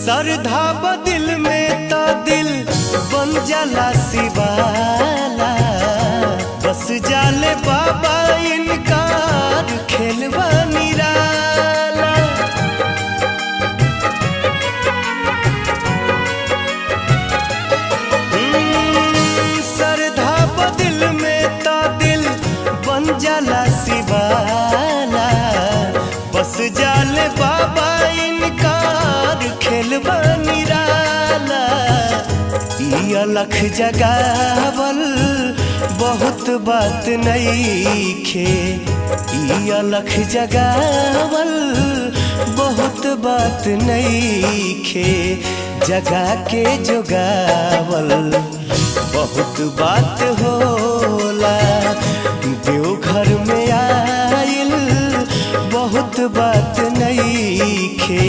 श्रद्धा बदिल में तो दिल बन जाला शिवाला, बस जाले बाबा इनकार खेलवा निराला। श्रद्धा बदिल में तो दिल बन जाला शिवाला, बस जाले बाबा इनकार खेलवा निराला। ई अलख जगावल बहुत बात नईखे, ई अलख जगावल बहुत बात नईखे, जगा के जोगावल बहुत बात होला। देवघर में आइल बहुत बात नईखे,